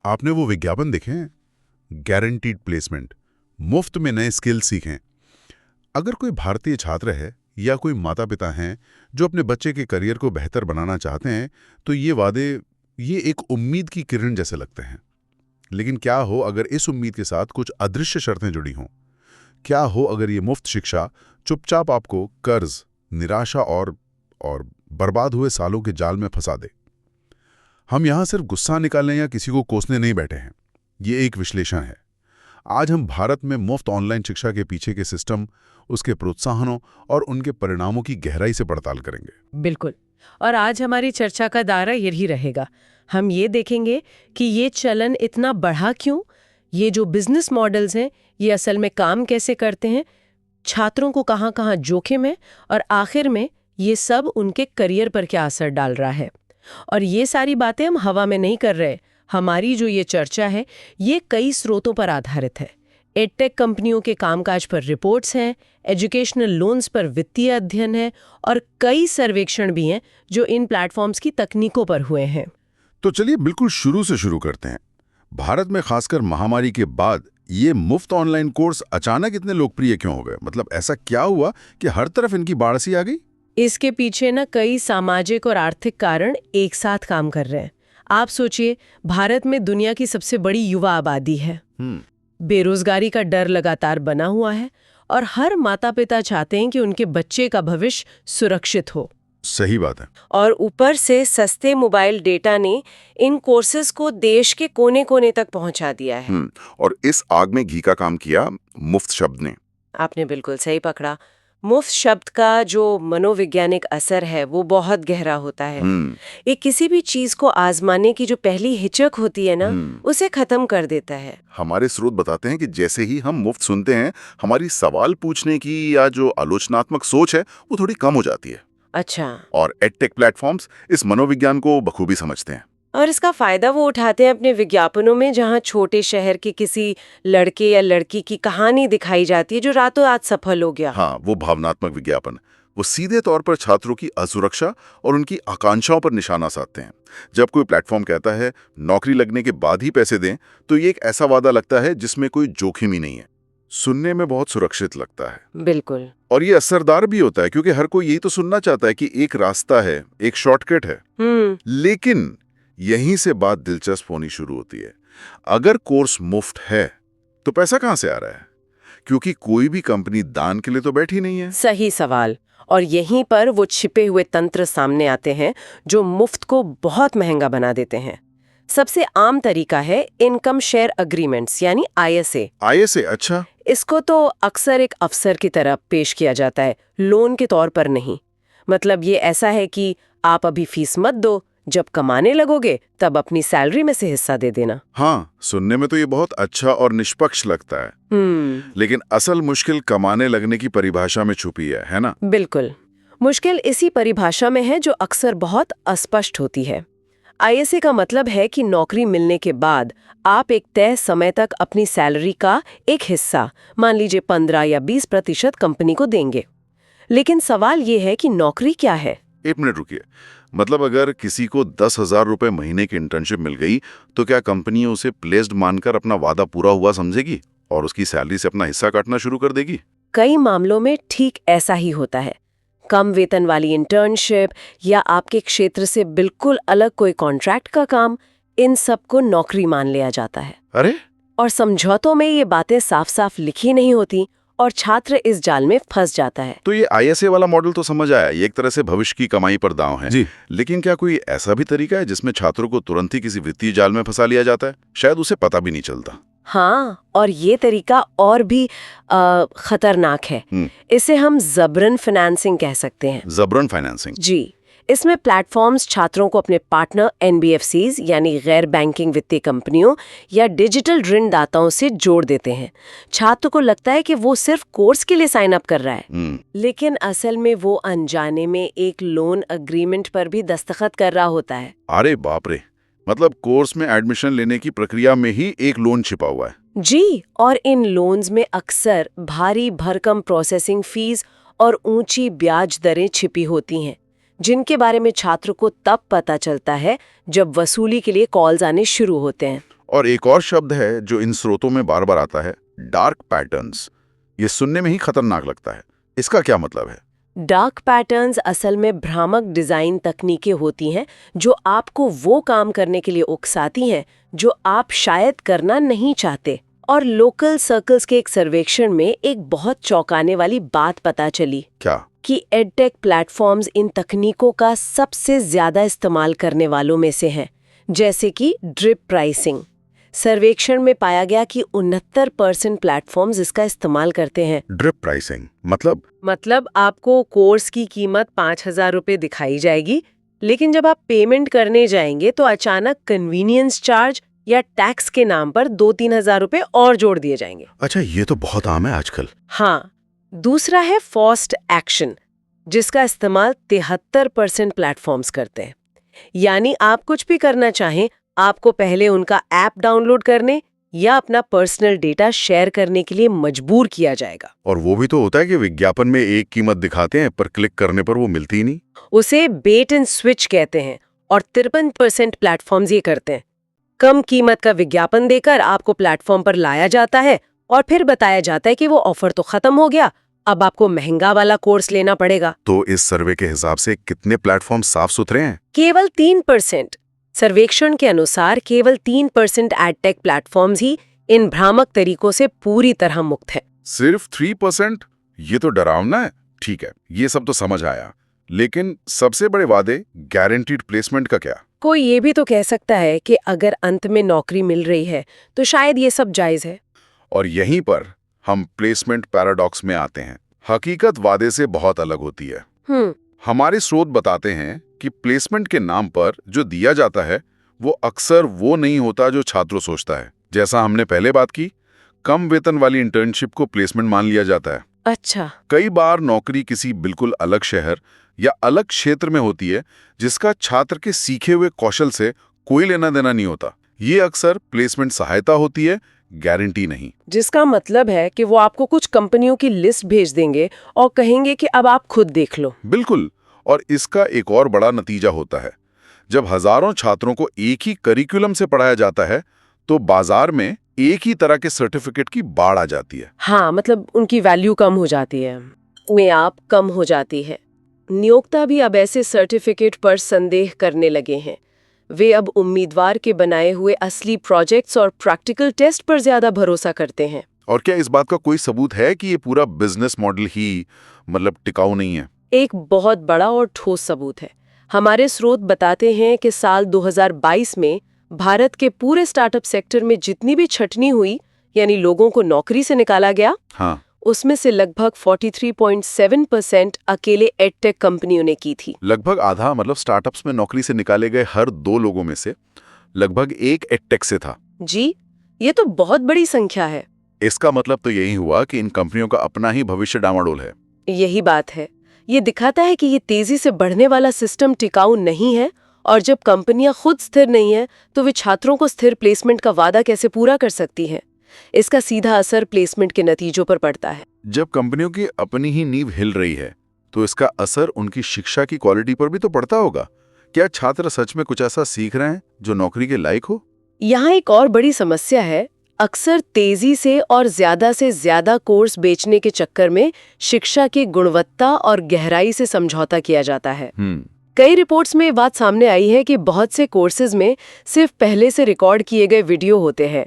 आपने वो विज्ञापन देखे हैं, गारंटीड प्लेसमेंट, मुफ्त में नए स्किल सीखें। अगर कोई भारतीय छात्र है या कोई माता पिता हैं जो अपने बच्चे के करियर को बेहतर बनाना चाहते हैं, तो ये वादे, ये एक उम्मीद की किरण जैसे लगते हैं। लेकिन क्या हो अगर इस उम्मीद के साथ कुछ अदृश्य शर्तें जुड़ी हों? क्या हो अगर ये मुफ्त शिक्षा चुपचाप आपको कर्ज, निराशा और बर्बाद हुए सालों के जाल में फंसा दे? हम यहां सिर्फ गुस्सा निकालने या किसी को कोसने नहीं बैठे हैं। ये एक विश्लेषण है। आज हम भारत में मुफ्त ऑनलाइन शिक्षा के पीछे के सिस्टम, उसके प्रोत्साहनों और उनके परिणामों की गहराई से पड़ताल करेंगे। बिल्कुल। और आज हमारी चर्चा का दायरा यही रहेगा। हम ये देखेंगे कि ये चलन इतना बढ़ा क्यों, ये जो बिजनेस मॉडल्स हैं ये असल में काम कैसे करते हैं, छात्रों को कहाँ कहाँ जोखिम है, और आखिर में ये सब उनके करियर पर क्या असर डाल रहा है। और ये सारी बातें हम हवा में नहीं कर रहे। हमारी जो ये चर्चा है ये कई स्रोतों पर आधारित है। एडटेक कंपनियों के कामकाज पर रिपोर्ट्स हैं, एजुकेशनल लोन्स पर वित्तीय अध्ययन है, और कई सर्वेक्षण भी हैं जो इन प्लेटफॉर्म्स की तकनीकों पर हुए हैं। तो चलिए बिल्कुल शुरू से शुरू करते हैं। भारत में खासकर महामारी के बाद ये मुफ्त ऑनलाइन कोर्स अचानक इतने लोकप्रिय क्यों हो गए? मतलब ऐसा क्या हुआ कि हर तरफ इनकी बाढ़ सी आ गई? इसके पीछे ना कई सामाजिक और आर्थिक कारण एक साथ काम कर रहे हैं। आप सोचिए, भारत में दुनिया की सबसे बड़ी युवा आबादी है, बेरोजगारी का डर लगातार बना हुआ है, और हर माता पिता चाहते हैं कि उनके बच्चे का भविष्य सुरक्षित हो। सही बात है। और ऊपर से सस्ते मोबाइल डेटा ने इन कोर्सेज को देश के कोने कोने तक पहुंचा दिया है। और इस आग में घी का काम किया मुफ्त शब्द ने। आपने बिल्कुल सही पकड़ा। मुफ्त शब्द का जो मनोवैज्ञानिक असर है वो बहुत गहरा होता है। ये किसी भी चीज को आजमाने की जो पहली हिचक होती है ना, उसे खत्म कर देता है। हमारे स्रोत बताते हैं कि जैसे ही हम मुफ्त सुनते हैं, हमारी सवाल पूछने की या जो आलोचनात्मक सोच है वो थोड़ी कम हो जाती है। अच्छा। और एडटेक प्लेटफॉर्म्स इस मनोविज्ञान को बखूबी समझते हैं। और इसका फायदा वो उठाते हैं अपने विज्ञापनों में, जहाँ छोटे शहर के किसी लड़के या लड़की की कहानी दिखाई जाती है जो रातों रात सफल हो गया। हाँ, वो भावनात्मक विज्ञापन, वो सीधे तौर पर छात्रों की असुरक्षा और उनकी आकांक्षाओं पर निशाना साधते हैं। जब कोई प्लेटफॉर्म कहता है नौकरी लगने के बाद ही पैसे दें, तो ये एक ऐसा वादा लगता है जिसमें कोई जोखिम ही नहीं है। सुनने में बहुत सुरक्षित लगता है। बिल्कुल। और ये असरदार भी होता है, क्योंकि हर कोई यही तो सुनना चाहता है कि एक रास्ता है, एक शॉर्टकट है। लेकिन यहीं से बात दिलचस्प होनी शुरू होती है। अगर कोर्स मुफ्त है तो पैसा कहां से आ रहा है? क्योंकि कोई भी कंपनी दान के लिए तो बैठी नहीं है। सही सवाल। और यहीं पर वो छिपे हुए तंत्र सामने आते हैं जो मुफ्त को बहुत महंगा बना देते हैं। सबसे आम तरीका है इनकम शेयर अग्रीमेंट्स, यानी ISA। ISA? अच्छा। इसको तो अक्सर एक अवसर की तरह पेश किया जाता है, लोन के तौर पर नहीं। मतलब ये ऐसा है कि आप अभी फीस मत दो, जब कमाने लगोगे तब अपनी सैलरी में से हिस्सा दे देना। हाँ, सुनने में तो ये बहुत अच्छा और निष्पक्ष लगता है। लेकिन असल मुश्किल कमाने लगने की परिभाषा में छुपी है ना? बिल्कुल। मुश्किल इसी परिभाषा में है जो अक्सर बहुत अस्पष्ट होती है। ISA का मतलब है कि नौकरी मिलने के बाद आप एक तय समय तक अपनी सैलरी का एक हिस्सा, मान लीजिए 15 या 20% कंपनी को देंगे। लेकिन सवाल ये है कि नौकरी क्या है? एक मिनट रुकिए। मतलब अगर किसी को 10,000 रुपए महीने की इंटर्नशिप मिल गई, तो क्या कंपनी उसे प्लेस्ड मानकर अपना वादा पूरा हुआ समझेगी और उसकी सैलरी से अपना हिस्सा काटना शुरू कर देगी? कई मामलों में ठीक ऐसा ही होता है। कम वेतन वाली इंटर्नशिप या आपके क्षेत्र से बिल्कुल अलग कोई कॉन्ट्रैक्ट का काम, इन सबको नौकरी मान लिया जाता है। अरे! और समझौतों में ये बातें साफ साफ लिखी नहीं होती और छात्र इस जाल में फंस जाता है। तो ये ISA वाला मॉडल तो समझ आया, ये एक तरह से भविष्य की कमाई पर दांव है। जी। लेकिन क्या कोई ऐसा भी तरीका है जिसमें छात्रों को तुरंत ही किसी वित्तीय जाल में फंसा लिया जाता है? शायद उसे पता भी नहीं चलता। हाँ, और ये तरीका और भी खतरनाक है। इसे हम जबरन फाइनेंसिंग कह सकते हैं। जबरन फाइनेंसिंग? जी। इसमें प्लेटफॉर्म्स छात्रों को अपने पार्टनर NBFCs यानी गैर बैंकिंग वित्तीय कंपनियों या डिजिटल ऋणदाताओं से जोड़ देते हैं। छात्र को लगता है कि वो सिर्फ कोर्स के लिए साइन अप कर रहा है, लेकिन असल में वो अनजाने में एक लोन अग्रीमेंट पर भी दस्तखत कर रहा होता है। अरे बाप रे! मतलब कोर्स में एडमिशन लेने की प्रक्रिया में ही एक लोन छिपा हुआ है। जी, और इन लोन्स में अक्सर भारी भरकम प्रोसेसिंग फीस और ऊंची ब्याज दरें छिपी होती हैं, जिनके बारे में छात्र को तब पता चलता है जब वसूली के लिए कॉल्स आने शुरू होते हैं। और एक और शब्द है जो इन स्रोतों में बार बार आता है, डार्क पैटर्न्स। ये सुनने में ही खतरनाक लगता है। इसका क्या मतलब है? डार्क पैटर्न्स असल में भ्रामक डिजाइन तकनीकें होती हैं जो आपको वो काम करने के लिए उकसाती हैं जो आप शायद करना नहीं चाहते। और लोकल सर्कल्स के एक सर्वेक्षण में एक बहुत चौंकाने वाली बात पता चली। क्या? कि एडटेक प्लेटफॉर्म्स इन तकनीकों का सबसे ज्यादा इस्तेमाल करने वालों में से हैं, जैसे कि ड्रिप प्राइसिंग। सर्वेक्षण में पाया गया कि 69% प्लेटफॉर्म्स इसका इस्तेमाल करते हैं। ड्रिप प्राइसिंग मतलब आपको कोर्स की कीमत 5,000 रुपये दिखाई जाएगी, लेकिन जब आप पेमेंट करने जाएंगे तो अचानक कन्वीनियंस चार्ज या टैक्स के नाम पर 2-3 हजार रुपये और जोड़ दिए जाएंगे। अच्छा, ये तो बहुत आम है आजकल। हाँ। दूसरा है फॉर्स्ड एक्शन, जिसका इस्तेमाल 73% प्लेटफॉर्म्स करते हैं। यानी आप कुछ भी करना चाहें, आपको पहले उनका ऐप डाउनलोड करने या अपना पर्सनल डेटा शेयर करने के लिए मजबूर किया जाएगा। और वो भी तो होता है कि विज्ञापन में एक कीमत दिखाते हैं पर क्लिक करने पर वो मिलती ही नहीं। उसे बेट एंड स्विच कहते हैं और 53% प्लेटफॉर्म्स ये करते हैं। कम कीमत का विज्ञापन देकर आपको प्लेटफॉर्म पर लाया जाता है और फिर बताया जाता है कि वो ऑफर तो खत्म हो गया, अब आपको महंगा वाला कोर्स लेना पड़ेगा। तो इस सर्वे के हिसाब से कितने प्लेटफॉर्म साफ सुथरे हैं? केवल 3%। सर्वेक्षण के अनुसार केवल 3% एडटेक प्लेटफॉर्म्स ही इन भ्रामक तरीकों से पूरी तरह मुक्त हैं। सिर्फ 3%? ये तो डरावना है। ठीक है, ये सब तो समझ आया, लेकिन सबसे बड़े वादे गारंटीड प्लेसमेंट का क्या? कोई ये भी तो कह सकता है कि अगर अंत में नौकरी मिल रही है तो शायद ये सब जायज है। और यहीं पर हम प्लेसमेंट पैराडॉक्स में आते हैं। हकीकत वादे से बहुत अलग होती है। हमारे स्रोत बताते हैं कि प्लेसमेंट के नाम पर जो दिया जाता है वो अक्सर वो नहीं होता जो छात्र सोचता है। जैसा हमने पहले बात की, कम वेतन वाली इंटर्नशिप को प्लेसमेंट मान लिया जाता है। अच्छा। कई बार नौकरी किसी बिल्कुल अलग शहर या अलग क्षेत्र में होती है जिसका छात्र के सीखे हुए कौशल से कोई लेना देना नहीं होता। ये अक्सर प्लेसमेंट सहायता होती है, गारंटी नहीं। जिसका मतलब है कि वो आपको कुछ कंपनियों की लिस्ट भेज देंगे और कहेंगे कि अब आप खुद देख लो। बिल्कुल। और इसका एक और बड़ा नतीजा होता है, जब हजारों छात्रों को एक ही करिकुलम से पढ़ाया जाता है तो बाजार में एक ही तरह के सर्टिफिकेट की बाढ़ आ जाती है। हाँ, मतलब उनकी वैल्यू कम हो जाती है, में आप कम हो जाती है। नियोक्ता भी अब ऐसे सर्टिफिकेट पर संदेह करने लगे हैं। वे अब उम्मीदवार के बनाए हुए असली प्रोजेक्ट्स और प्रैक्टिकल टेस्ट पर ज्यादा भरोसा करते हैं। और क्या इस बात का कोई सबूत है कि ये पूरा बिजनेस मॉडल ही टिकाऊ नहीं है? एक बहुत बड़ा और ठोस सबूत है। हमारे स्रोत बताते हैं कि साल 2022 में भारत के पूरे स्टार्टअप सेक्टर में जितनी भी छटनी हुई, यानी लोगों को नौकरी से निकाला गया, हाँ, उसमें से लगभग 43.7% अकेले एडटेक कंपनियों ने की थी। लगभग आधा, मतलब स्टार्टअप्स में नौकरी से निकाले गए हर 2 लोगों में से लगभग एक एडटेक से था। जी, ये तो बहुत बड़ी संख्या है। इसका मतलब तो यही हुआ कि इन कंपनियों का अपना ही भविष्य डामाडोल है। यही बात है। ये दिखाता है कि ये तेजी से बढ़ने वाला सिस्टम टिकाऊ नहीं है, और जब कंपनियां खुद स्थिर नहीं है तो वे छात्रों को स्थिर प्लेसमेंट का वादा कैसे पूरा कर सकती हैं? इसका सीधा असर प्लेसमेंट के नतीजों पर पड़ता है। जब कंपनियों की अपनी ही नींव हिल रही है तो इसका असर उनकी शिक्षा की क्वालिटी पर भी तो पड़ता होगा। क्या छात्र सच में कुछ ऐसा सीख रहे हैं जो नौकरी के लायक हो? यहाँ एक और बड़ी समस्या है। अक्सर तेजी से ज्यादा कोर्स बेचने के चक्कर में शिक्षा की गुणवत्ता और गहराई से समझौता किया जाता है। कई रिपोर्ट्स में बात सामने आई है कि बहुत से कोर्सेज में सिर्फ पहले से रिकॉर्ड किए गए वीडियो होते हैं।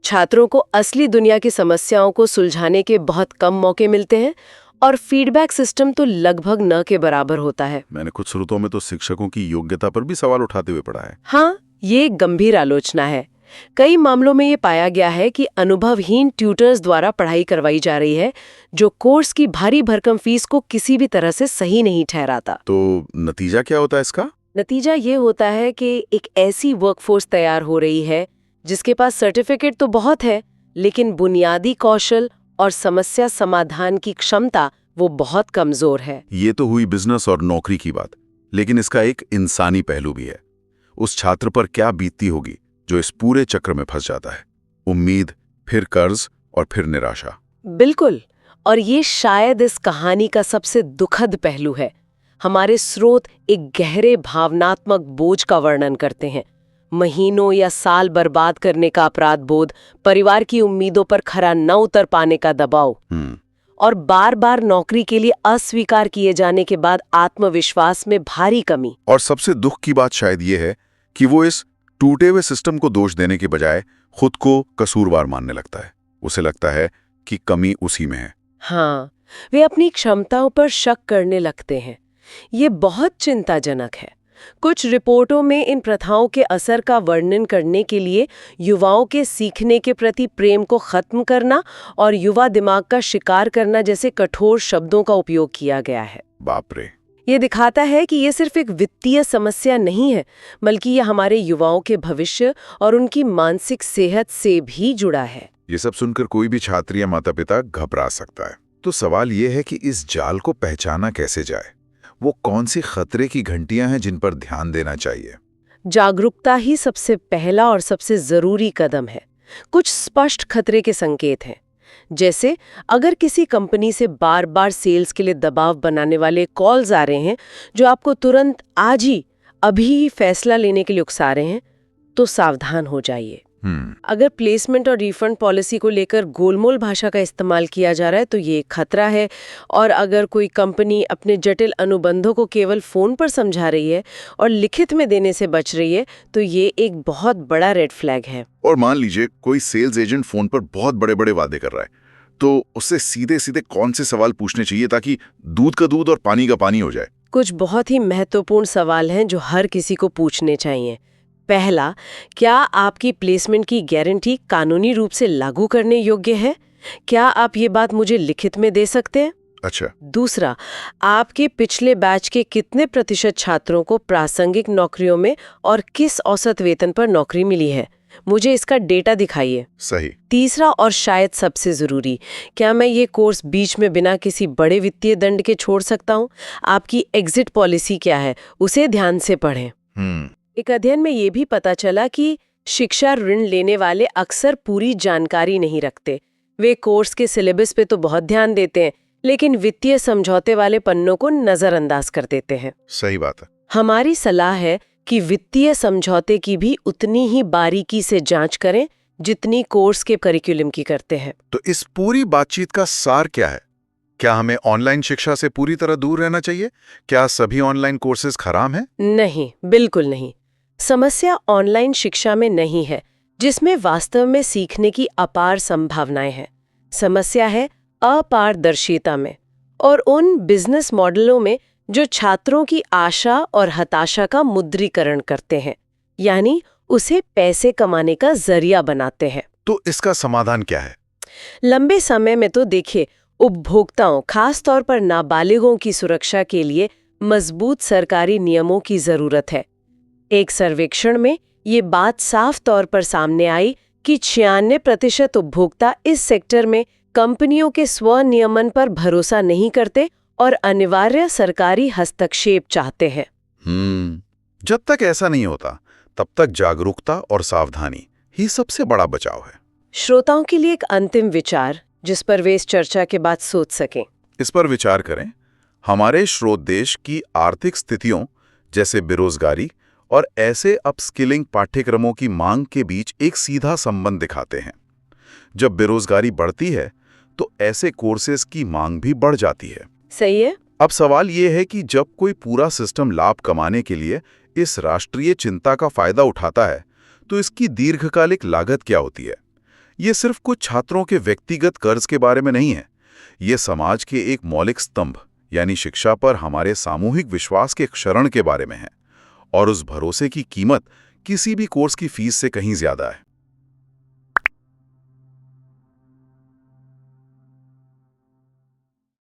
छात्रों को असली दुनिया की समस्याओं को सुलझाने के बहुत कम मौके मिलते हैं और फीडबैक सिस्टम तो लगभग न के बराबर होता है। मैंने कुछ स्रोतों में तो शिक्षकों की योग्यता पर भी सवाल उठाते हुए पढ़ा है। हाँ, ये एक गंभीर आलोचना है। कई मामलों में ये पाया गया है कि अनुभवहीन ट्यूटर्स द्वारा पढ़ाई करवाई जा रही है, जो कोर्स की भारी भरकम फीस को किसी भी तरह से सही नहीं ठहराता। तो नतीजा क्या होता है इसका? नतीजा ये होता है कि एक ऐसी वर्कफोर्स तैयार हो रही है जिसके पास सर्टिफिकेट तो बहुत है, लेकिन बुनियादी कौशल और समस्या समाधान की क्षमता वो बहुत कमजोर है। ये तो हुई बिजनेस और नौकरी की बात, लेकिन इसका एक इंसानी पहलू भी है। उस छात्र पर क्या बीतती होगी जो इस पूरे चक्र में फंस जाता है? उम्मीद, फिर कर्ज और फिर निराशा। बिल्कुल, और ये शायद इस कहानी का सबसे दुखद पहलू है। हमारे स्रोत एक गहरे भावनात्मक बोझ का वर्णन करते हैं। महीनों या साल बर्बाद करने का अपराध बोध, परिवार की उम्मीदों पर खरा न उतर पाने का दबाव और बार बार नौकरी के लिए अस्वीकार किए जाने के बाद आत्मविश्वास में भारी कमी। और सबसे दुख की बात शायद ये है कि वो इस टूटे हुए सिस्टम को दोष देने के बजाय खुद को कसूरवार मानने लगता है। उसे लगता है कि कमी उसी में है। हाँ, वे अपनी क्षमताओं पर शक करने लगते हैं। ये बहुत चिंताजनक है। कुछ रिपोर्टों में इन प्रथाओं के असर का वर्णन करने के लिए युवाओं के सीखने के प्रति प्रेम को खत्म करना और युवा दिमाग का शिकार करना जैसे कठोर शब्दों का उपयोग किया गया है। बाप रे। ये दिखाता है कि ये सिर्फ एक वित्तीय समस्या नहीं है, बल्कि ये हमारे युवाओं के भविष्य और उनकी मानसिक सेहत से भी जुड़ा है। ये सब सुनकर कोई भी छात्र या माता पिता घबरा सकता है। तो सवाल ये है कि इस जाल को पहचाना कैसे जाए? वो कौन सी खतरे की घंटियां हैं जिन पर ध्यान देना चाहिए? जागरूकता ही सबसे पहला और सबसे जरूरी कदम है। कुछ स्पष्ट खतरे के संकेत हैं, जैसे अगर किसी कंपनी से बार बार सेल्स के लिए दबाव बनाने वाले कॉल्स आ रहे हैं जो आपको तुरंत आज ही अभी ही फैसला लेने के लिए उकसा रहे हैं, तो सावधान हो जाइए। अगर प्लेसमेंट और रिफंड पॉलिसी को लेकर गोलमोल भाषा का इस्तेमाल किया जा रहा है तो ये एक खतरा है। और अगर कोई कंपनी अपने जटिल अनुबंधों को केवल फोन पर समझा रही है और लिखित में देने से बच रही है, तो ये एक बहुत बड़ा रेड फ्लैग है। और मान लीजिए कोई सेल्स एजेंट फोन पर बहुत बड़े बड़े वादे कर रहा है, तो उससे सीधे सीधे कौन से सवाल पूछने चाहिए ताकि दूध का दूध और पानी का पानी हो जाए? कुछ बहुत ही महत्वपूर्ण सवाल हैं जो हर किसी को पूछने चाहिए। पहला, क्या आपकी प्लेसमेंट की गारंटी कानूनी रूप से लागू करने योग्य है? क्या आप ये बात मुझे लिखित में दे सकते हैं? अच्छा। दूसरा, आपके पिछले बैच के कितने प्रतिशत छात्रों को प्रासंगिक नौकरियों में और किस औसत वेतन पर नौकरी मिली है? मुझे इसका डेटा दिखाइए। सही। तीसरा और शायद सबसे जरूरी, क्या मैं ये कोर्स बीच में बिना किसी बड़े वित्तीय दंड के छोड़ सकता हूँ? आपकी एग्जिट पॉलिसी क्या है, उसे ध्यान से पढ़ें। एक अध्ययन में ये भी पता चला कि शिक्षा ऋण लेने वाले अक्सर पूरी जानकारी नहीं रखते। वे कोर्स के सिलेबस पे तो बहुत ध्यान देते हैं, लेकिन वित्तीय समझौते वाले पन्नों को नजरअंदाज कर देते हैं। सही बात है। हमारी सलाह है कि वित्तीय समझौते की भी उतनी ही बारीकी से जांच करें जितनी कोर्स के करिकुलम की करते हैं। तो इस पूरी बातचीत का सार क्या है? क्या हमें ऑनलाइन शिक्षा से पूरी तरह दूर रहना चाहिए? क्या सभी ऑनलाइन कोर्सेज खराब हैं? नहीं, बिल्कुल नहीं। समस्या ऑनलाइन शिक्षा में नहीं है, जिसमें वास्तव में सीखने की अपार संभावनाएं हैं। समस्या है अपारदर्शिता में और उन बिजनेस मॉडलों में जो छात्रों की आशा और हताशा का मुद्रीकरण करते हैं, यानी उसे पैसे कमाने का जरिया बनाते हैं। तो इसका समाधान क्या है? लंबे समय में तो देखिए, उपभोक्ताओं, खास तौर पर नाबालिगों की सुरक्षा के लिए मजबूत सरकारी नियमों की जरूरत है। एक सर्वेक्षण में ये बात साफ तौर पर सामने आई कि 96% उपभोक्ता इस सेक्टर में कंपनियों के स्वनियमन पर भरोसा नहीं करते और अनिवार्य सरकारी हस्तक्षेप चाहते हैं। जब तक ऐसा नहीं होता, तब तक जागरूकता और सावधानी ही सबसे बड़ा बचाव है। श्रोताओं के लिए एक अंतिम विचार जिस पर वे इस चर्चा के बाद सोच सकें। इस पर विचार करें। हमारे स्रोत देश की आर्थिक स्थितियों जैसे बेरोजगारी और ऐसे अपस्किलिंग पाठ्यक्रमों की मांग के बीच एक सीधा संबंध दिखाते हैं। जब बेरोजगारी बढ़ती है तो ऐसे कोर्सेज की मांग भी बढ़ जाती है। सही है। अब सवाल ये है कि जब कोई पूरा सिस्टम लाभ कमाने के लिए इस राष्ट्रीय चिंता का फायदा उठाता है, तो इसकी दीर्घकालिक लागत क्या होती है? ये सिर्फ कुछ छात्रों के व्यक्तिगत कर्ज के बारे में नहीं है। ये समाज के एक मौलिक स्तंभ यानी शिक्षा पर हमारे सामूहिक विश्वास के क्षरण के बारे में है। और उस भरोसे की कीमत किसी भी कोर्स की फीस से कहीं ज्यादा है।